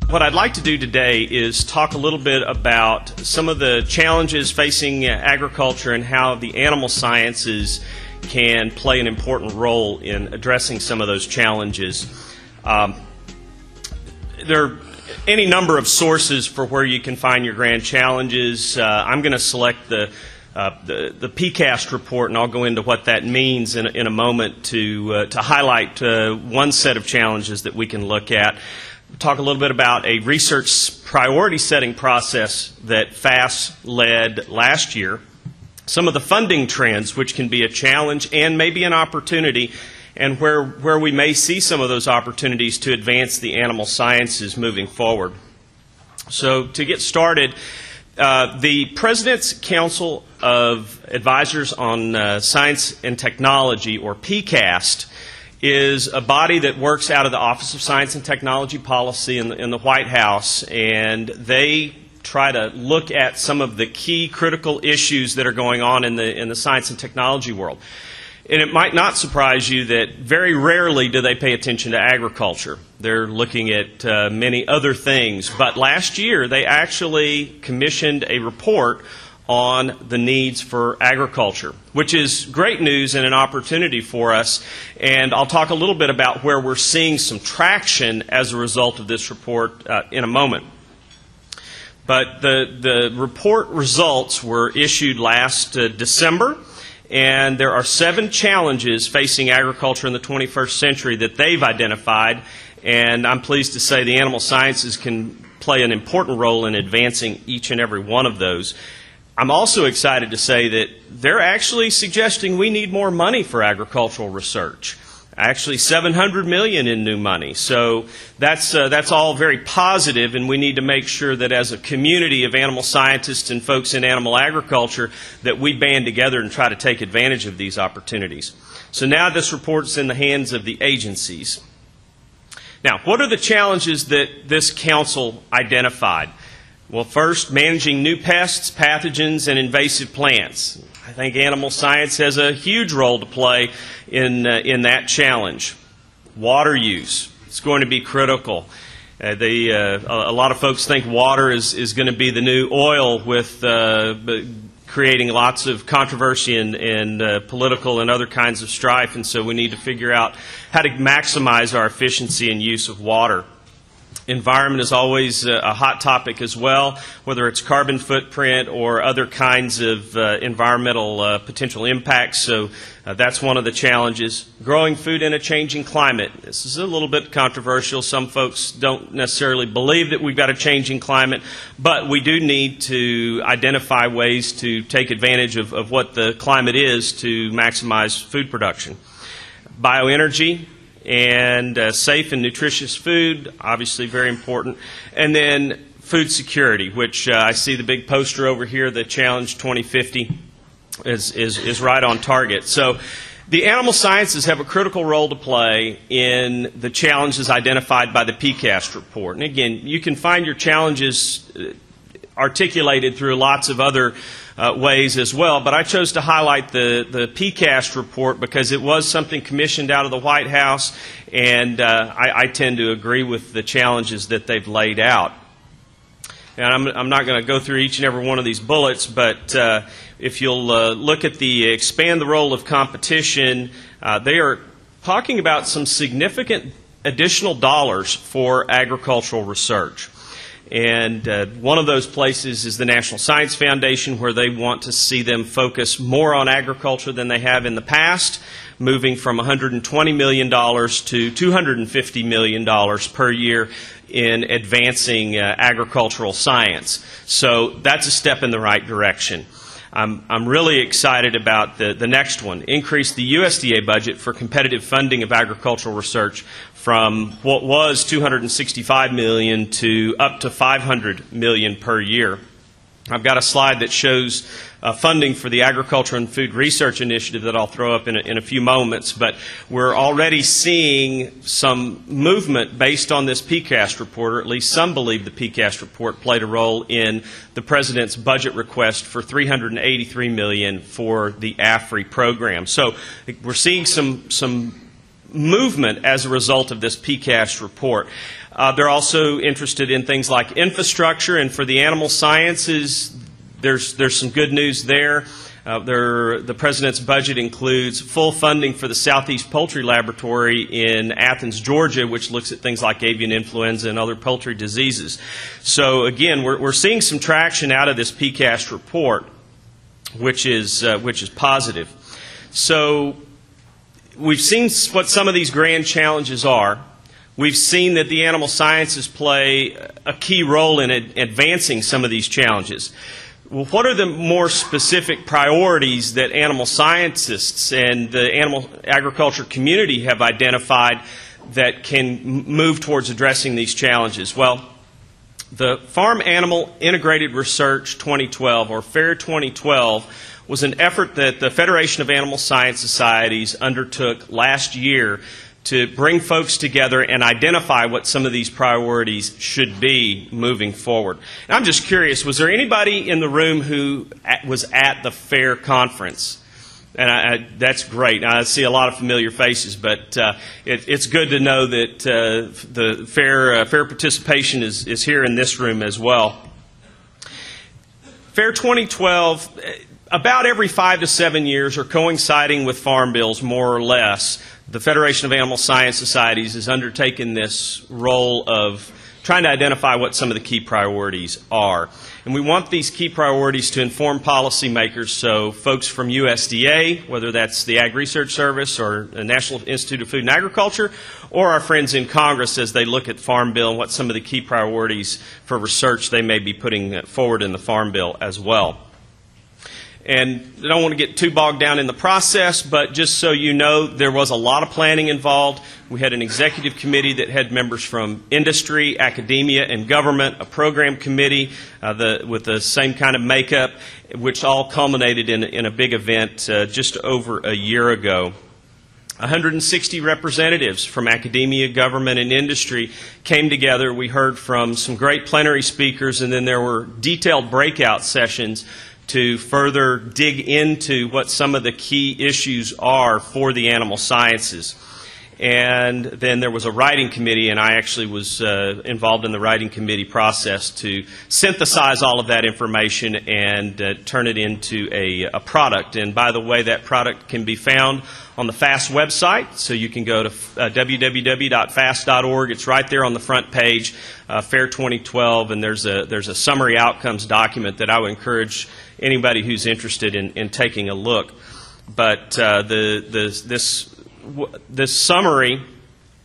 What I'd like to do today is talk a little bit about some of the challenges facing agriculture and how the animal sciences can play an important role in addressing some of those challenges. There are any number of sources for where you can find your grand challenges. I'm going to select the PCAST report, and I'll go into what that means in a moment to highlight one set of challenges that we can look at. Talk a little bit about a research priority setting process that FAST led last year, some of the funding trends which can be a challenge and maybe an opportunity, and where we may see some of those opportunities to advance the animal sciences moving forward. So to get started, the President's Council of Advisors on Science and Technology, or PCAST, is a body that works out of the Office of Science and Technology Policy in the White House, and they try to look at some of the key critical issues that are going on in the science and technology world. And it might not surprise you that very rarely do they pay attention to agriculture. They're looking at many other things. But last year, they actually commissioned a report on the needs for agriculture, which is great news and an opportunity for us. And I'll talk a little bit about where we're seeing some traction as a result of this report in a moment. But the report results were issued last December, and there are 7 challenges facing agriculture in the 21st century that they've identified, and I'm pleased to say the animal sciences can play an important role in advancing each and every one of those. I'm also excited to say that they're actually suggesting we need more money for agricultural research. Actually, $700 million in new money. So that's all very positive, and we need to make sure that as a community of animal scientists and folks in animal agriculture that we band together and try to take advantage of these opportunities. So now this report's in the hands of the agencies. Now, what are the challenges that this council identified? Well, first, managing new pests, pathogens, and invasive plants. I think animal science has a huge role to play in that challenge. Water use. It's going to be critical. A lot of folks think water is going to be the new oil, with creating lots of controversy and political and other kinds of strife, and so we need to figure out how to maximize our efficiency and use of water. Environment is always a hot topic as well, whether it's carbon footprint or other kinds of environmental potential impacts. So that's one of the challenges. Growing food in a changing climate. This is a little bit controversial. Some folks don't necessarily believe that we've got a changing climate, but we do need to identify ways to take advantage of what the climate is to maximize food production. Bioenergy. And safe and nutritious food, obviously very important. And then food security, which I see the big poster over here, the Challenge 2050 is right on target. So the animal sciences have a critical role to play in the challenges identified by the PCAST report. And again, you can find your challenges articulated through lots of other ways as well, but I chose to highlight the PCAST report because it was something commissioned out of the White House, and I tend to agree with the challenges that they've laid out. And I'm not going to go through each and every one of these bullets, but if you'll look at the expand the role of competition, they are talking about some significant additional dollars for agricultural research. And one of those places is the National Science Foundation, where they want to see them focus more on agriculture than they have in the past, moving from $120 million to $250 million per year in advancing agricultural science. So that's a step in the right direction. I'm really excited about the next one. Increase the USDA budget for competitive funding of agricultural research from what was $265 million to up to $500 million per year. I've got a slide that shows funding for the Agriculture and Food Research Initiative that I'll throw up in a few moments, but we're already seeing some movement based on this PCAST report, or at least some believe the PCAST report played a role in the President's budget request for $383 million for the AFRI program. So we're seeing some movement as a result of this PCAST report. They're also interested in things like infrastructure, and for the animal sciences, there's some good news there. The President's budget includes full funding for the Southeast Poultry Laboratory in Athens, Georgia, which looks at things like avian influenza and other poultry diseases. So again, we're seeing some traction out of this PCAST report, which is positive. So we've seen what some of these grand challenges are. We've seen that the animal sciences play a key role in advancing some of these challenges. Well, what are the more specific priorities that animal scientists and the animal agriculture community have identified that can move towards addressing these challenges? Well, the Farm Animal Integrated Research 2012, or FAIR 2012, was an effort that the Federation of Animal Science Societies undertook last year to bring folks together and identify what some of these priorities should be moving forward. And I'm just curious, was there anybody in the room who was at the FAIR conference? And that's great. I see a lot of familiar faces, but it's good to know that the FAIR participation is here in this room as well. FAIR 2012, about every 5 to 7 years, or coinciding with farm bills more or less, the Federation of Animal Science Societies has undertaken this role of trying to identify what some of the key priorities are. And we want these key priorities to inform policymakers, so folks from USDA, whether that's the Ag Research Service or the National Institute of Food and Agriculture, or our friends in Congress as they look at the Farm Bill and what some of the key priorities for research they may be putting forward in the Farm Bill as well. And I don't want to get too bogged down in the process, but just so you know, there was a lot of planning involved. We had an executive committee that had members from industry, academia, and government, a program committee with the same kind of makeup, which all culminated in a big event just over a year ago. 160 representatives from academia, government, and industry came together. We heard from some great plenary speakers, and then there were detailed breakout sessions to further dig into what some of the key issues are for the animal sciences. And then there was a writing committee, and I actually was involved in the writing committee process to synthesize all of that information and turn it into a product. And by the way, that product can be found on the FAST website, so you can go to www.fast.org. It's right there on the front page, FAIR 2012, and there's a summary outcomes document that I would encourage anybody who's interested in taking a look. But this summary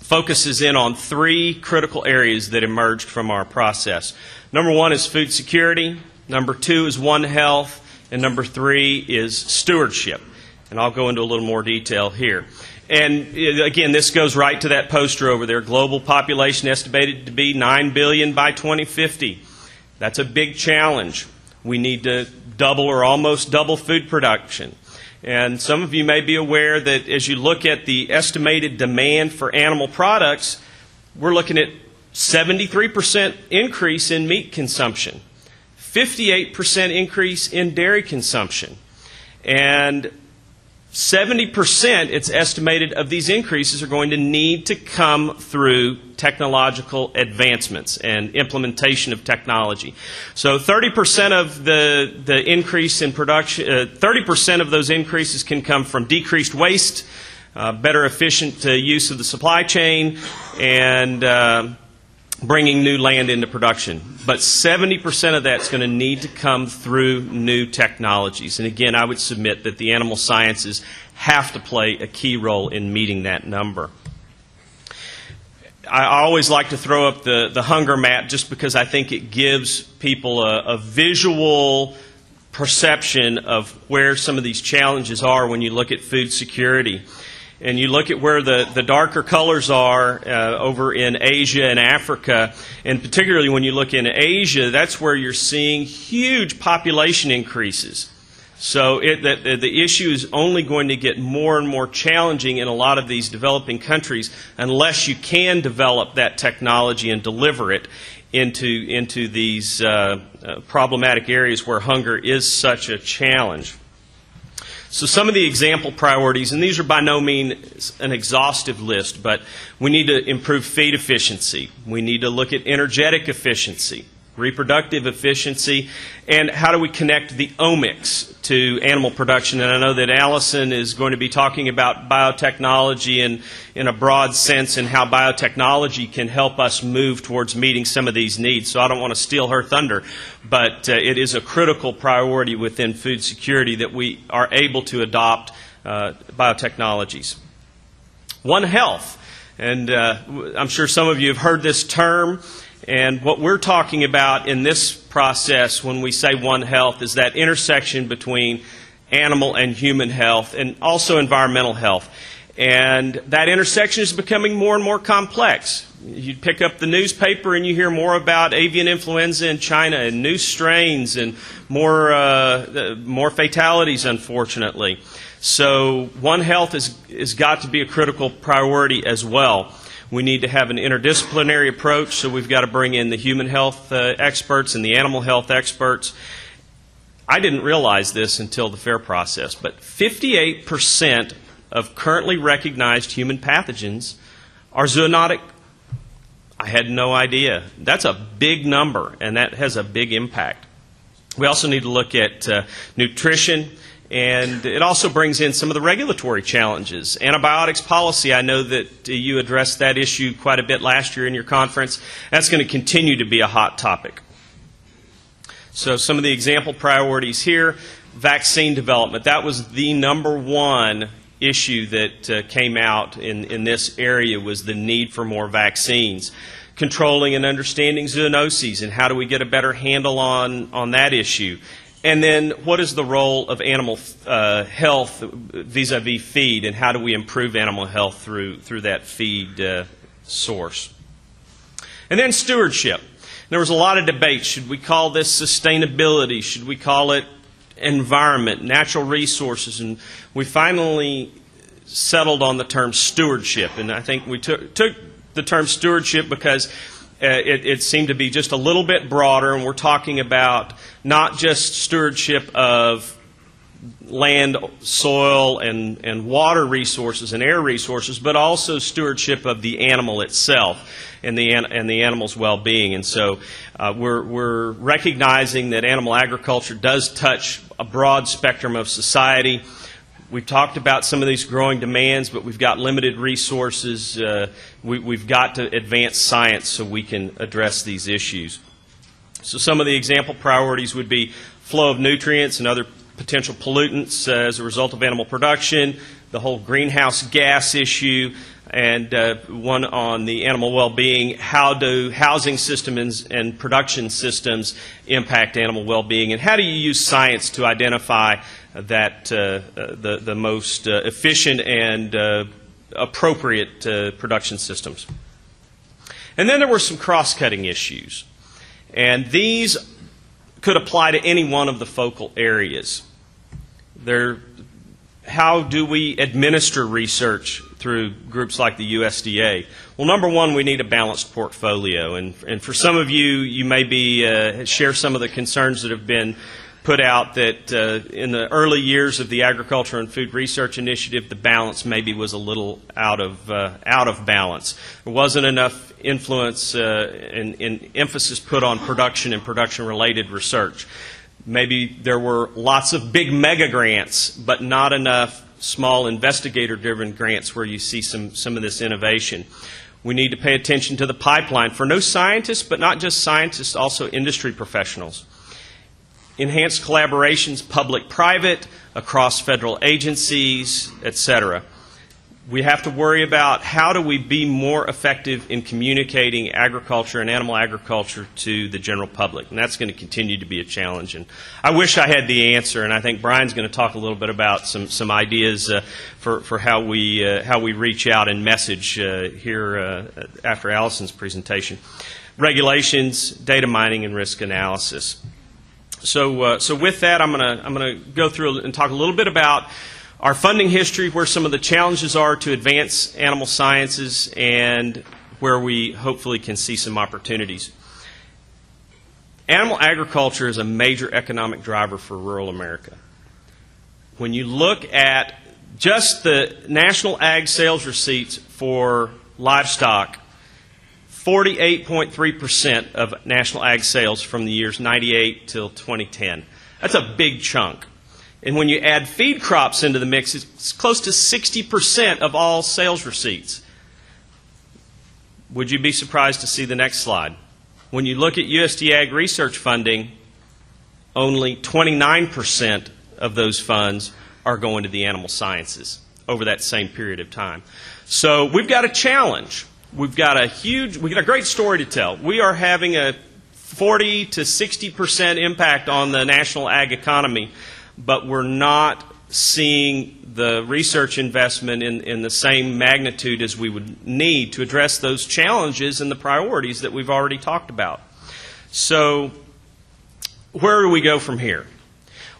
focuses in on 3 critical areas that emerged from our process. Number 1 is food security, number 2 is One Health, and number 3 is stewardship. And I'll go into a little more detail here. And again, this goes right to that poster over there. Global population estimated to be 9 billion by 2050. That's a big challenge. We need to double or almost double food production. And some of you may be aware that as you look at the estimated demand for animal products, we're looking at 73% increase in meat consumption, 58% increase in dairy consumption, and 70%, it's estimated, of these increases are going to need to come through technological advancements and implementation of technology. So 30% of the increase in production, 30% of those increases can come from decreased waste, better efficient use of the supply chain, and bringing new land into production. But 70% of that's going to need to come through new technologies. And again, I would submit that the animal sciences have to play a key role in meeting that number. I always like to throw up the hunger map just because I think it gives people a visual perception of where some of these challenges are when you look at food security. And you look at where the darker colors are over in Asia and Africa, and particularly when you look in Asia, that's where you're seeing huge population increases. So the issue is only going to get more and more challenging in a lot of these developing countries unless you can develop that technology and deliver it into these problematic areas where hunger is such a challenge. So some of the example priorities, and these are by no means an exhaustive list, but we need to improve feed efficiency. We need to look at energetic efficiency, reproductive efficiency, and how do we connect the omics to animal production. And I know that Allison is going to be talking about biotechnology in a broad sense and how biotechnology can help us move towards meeting some of these needs. So I don't want to steal her thunder, but it is a critical priority within food security that we are able to adopt biotechnologies. One Health, and I'm sure some of you have heard this term. And what we're talking about in this process when we say One Health is that intersection between animal and human health and also environmental health. And that intersection is becoming more and more complex. You pick up the newspaper and you hear more about avian influenza in China and new strains and more fatalities, unfortunately. So One Health has got to be a critical priority as well. We need to have an interdisciplinary approach, so we've got to bring in the human health experts and the animal health experts. I didn't realize this until the FAIR process, but 58% of currently recognized human pathogens are zoonotic. I had no idea. That's a big number, and that has a big impact. We also need to look at nutrition. And it also brings in some of the regulatory challenges. Antibiotics policy, I know that you addressed that issue quite a bit last year in your conference. That's going to continue to be a hot topic. So some of the example priorities here, vaccine development. That was the number one issue that came out in this area was the need for more vaccines. Controlling and understanding zoonoses and how do we get a better handle on that issue. And then what is the role of animal health vis-a-vis feed, and how do we improve animal health through that feed source? And then stewardship. There was a lot of debate. Should we call this sustainability? Should we call it environment, natural resources? And we finally settled on the term stewardship. And I think we took the term stewardship because it seemed to be just a little bit broader, and we're talking about not just stewardship of land, soil, and water resources and air resources, but also stewardship of the animal itself and the animal's well-being. And so we're recognizing that animal agriculture does touch a broad spectrum of society. We've talked about some of these growing demands, but we've got limited resources. We've got to advance science so we can address these issues. So some of the example priorities would be flow of nutrients and other potential pollutants as a result of animal production, the whole greenhouse gas issue, and one on the animal well-being. How do housing systems and production systems impact animal well-being, and how do you use science to identify that the most efficient and appropriate production systems? And then there were some cross-cutting issues, and these could apply to any one of the focal areas. How do we administer research through groups like the USDA? Well, number one, we need a balanced portfolio. And for some of you, you may be share some of the concerns that have been put out that in the early years of the Agriculture and Food Research Initiative, the balance maybe was a little out of balance. There wasn't enough influence and emphasis put on production and production-related research. Maybe there were lots of big mega grants, but not enough small investigator-driven grants where you see some of this innovation. We need to pay attention to the pipeline for no scientists, but not just scientists, also industry professionals. Enhanced collaborations, public-private, across federal agencies, etc. We have to worry about how do we be more effective in communicating agriculture and animal agriculture to the general public. And that's going to continue to be a challenge. And I wish I had the answer, and I think Brian's going to talk a little bit about some ideas for how we reach out and message here after Allison's presentation. Regulations, data mining, and risk analysis. So with that, I'm going to go through and talk a little bit about our funding history, where some of the challenges are to advance animal sciences, and where we hopefully can see some opportunities. Animal agriculture is a major economic driver for rural America. when you look at just the national ag sales receipts for livestock, 48.3% of national ag sales from the years 98 till 2010. That's a big chunk. And when you add feed crops into the mix, it's close to 60% of all sales receipts. Would you be surprised to see the next slide? When you look at USDA Ag Research funding, only 29% of those funds are going to the animal sciences over that same period of time. So we've got a challenge. We've got a great story to tell. We are having a 40 to 60% impact on the national ag economy, but we're not seeing the research investment in the same magnitude as we would need to address those challenges and the priorities that we've already talked about. So where do we go from here?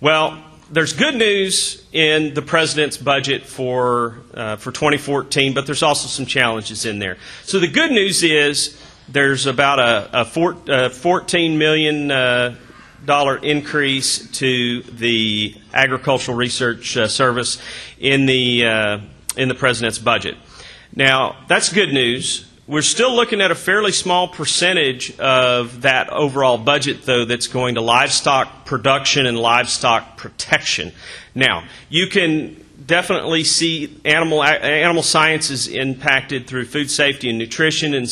Well, there's good news in the President's budget for 2014, but there's also some challenges in there. So the good news is there's about a $14 million increase to the Agricultural Research Service in the President's budget. Now, that's good news. We're still looking at a fairly small percentage of that overall budget, though, that's going to livestock production and livestock protection. Now, you can definitely see animal sciences impacted through food safety and nutrition and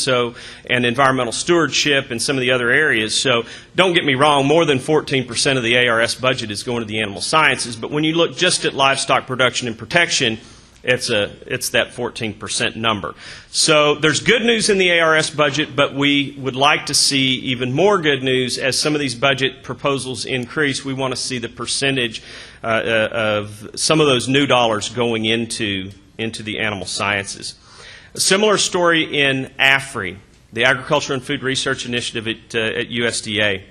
environmental stewardship and some of the other areas. So don't get me wrong, more than 14% of the ARS budget is going to the animal sciences. But when you look just at livestock production and protection, it's that 14% number. So there's good news in the ARS budget, but we would like to see even more good news as some of these budget proposals increase. We want to see the percentage of some of those new dollars going into the animal sciences. A similar story in AFRI, the Agriculture and Food Research Initiative at USDA.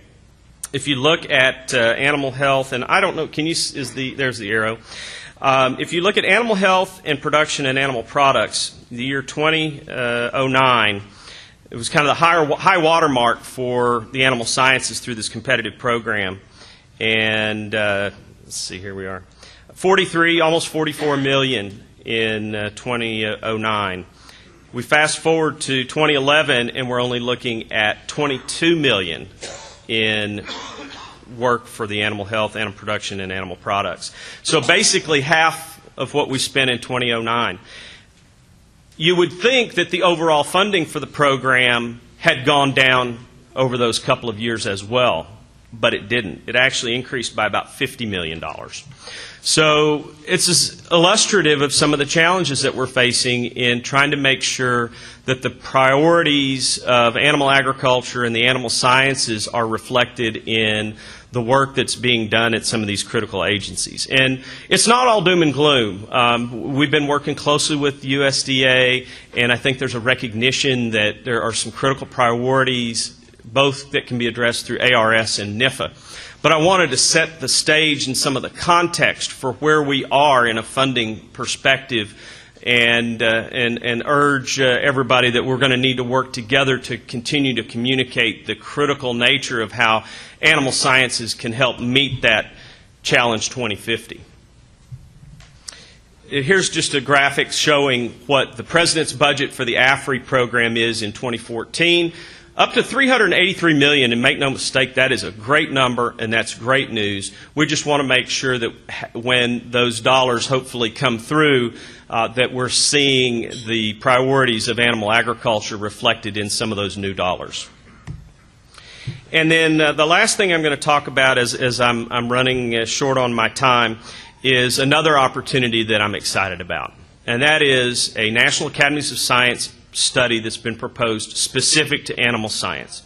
If you look at animal health, and I don't know, there's the arrow. If you look at animal health and production and animal products, the year 2009, it was kind of the high water mark for the animal sciences through this competitive program. And let's see, here we are. 43, almost 44 million in 2009. We fast forward to 2011, and we're only looking at 22 million in work for the animal health, animal production, and animal products. So basically half of what we spent in 2009. You would think that the overall funding for the program had gone down over those couple of years as well, but it didn't. It actually increased by about $50 million. So it's illustrative of some of the challenges that we're facing in trying to make sure that the priorities of animal agriculture and the animal sciences are reflected in the work that's being done at some of these critical agencies. And it's not all doom and gloom. We've been working closely with USDA, and I think there's a recognition that there are some critical priorities, both that can be addressed through ARS and NIFA. But I wanted to set the stage and some of the context for where we are in a funding perspective and urge everybody that we're going to need to work together to continue to communicate the critical nature of how animal sciences can help meet that Challenge 2050. Here's just a graphic showing what the President's budget for the AFRI program is in 2014. Up to $383 million, and make no mistake, that is a great number, and that's great news. We just want to make sure that when those dollars hopefully come through, that we're seeing the priorities of animal agriculture reflected in some of those new dollars. And then the last thing I'm going to talk about as I'm running short on my time is another opportunity that I'm excited about, and that is a National Academies of Science study that's been proposed specific to animal science.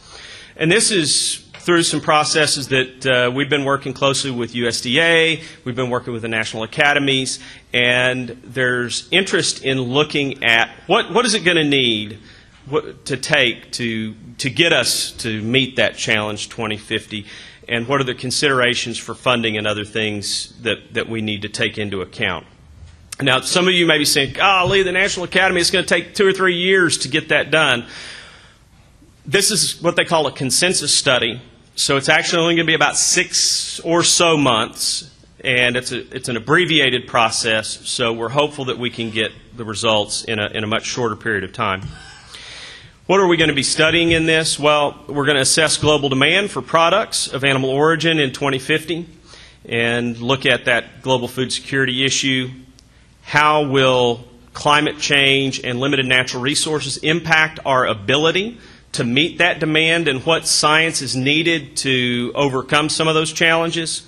And this is through some processes that we've been working closely with USDA, we've been working with the National Academies, and there's interest in looking at what is it going to need to take to get us to meet that Challenge 2050, and what are the considerations for funding and other things that we need to take into account. Now, some of you may be saying, golly, the National Academy, it's going to take 2 or 3 years to get that done. This is what they call a consensus study, so it's actually only going to be about 6 or so months, and it's an abbreviated process, so we're hopeful that we can get the results in a much shorter period of time. What are we going to be studying in this? Well, we're going to assess global demand for products of animal origin in 2050 and look at that global food security issue. How will climate change and limited natural resources impact our ability to meet that demand, and what science is needed to overcome some of those challenges?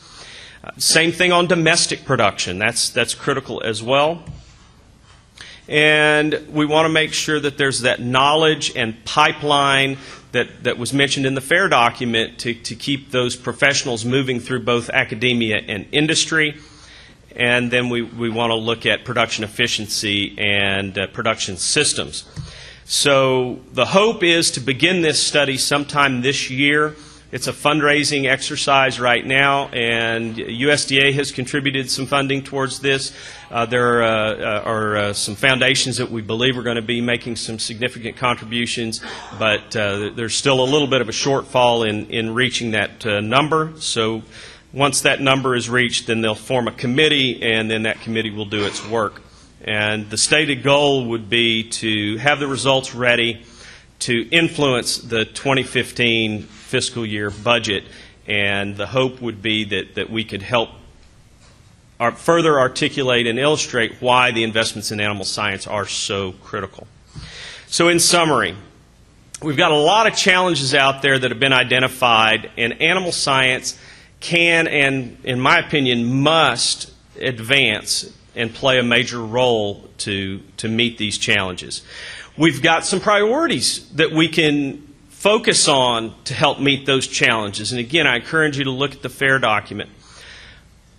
Same thing on domestic production. That's critical as well. And we want to make sure that there's that knowledge and pipeline that was mentioned in the FAIR document to keep those professionals moving through both academia and industry. And then we want to look at production efficiency and production systems. So the hope is to begin this study sometime this year. It's a fundraising exercise right now, and USDA has contributed some funding towards this. There are some foundations that we believe are going to be making some significant contributions, but there's still a little bit of a shortfall in reaching that number. So once that number is reached, then they'll form a committee, and then that committee will do its work. And the stated goal would be to have the results ready to influence the 2015 fiscal year budget, and the hope would be that we could help further articulate and illustrate why the investments in animal science are so critical. So in summary, we've got a lot of challenges out there that have been identified, and animal science can and, in my opinion, must advance and play a major role to meet these challenges. We've got some priorities that we can focus on to help meet those challenges. And again, I encourage you to look at the FAIR document.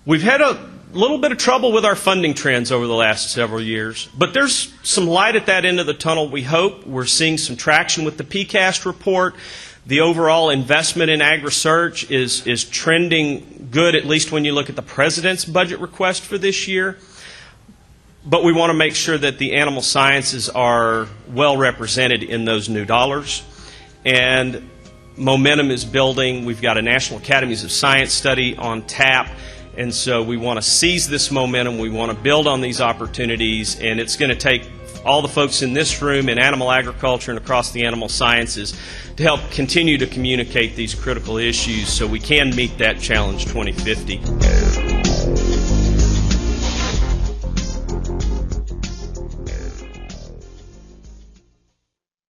We've had a little bit of trouble with our funding trends over the last several years, but there's some light at that end of the tunnel, we hope. We're seeing some traction with the PCAST report. The overall investment in ag research is trending good, at least when you look at the President's budget request for this year. But we want to make sure that the animal sciences are well represented in those new dollars. And momentum is building. We've got a National Academies of Science study on tap. And so we want to seize this momentum. We want to build on these opportunities. And it's going to take all the folks in this room in animal agriculture and across the animal sciences to help continue to communicate these critical issues so we can meet that challenge 2050.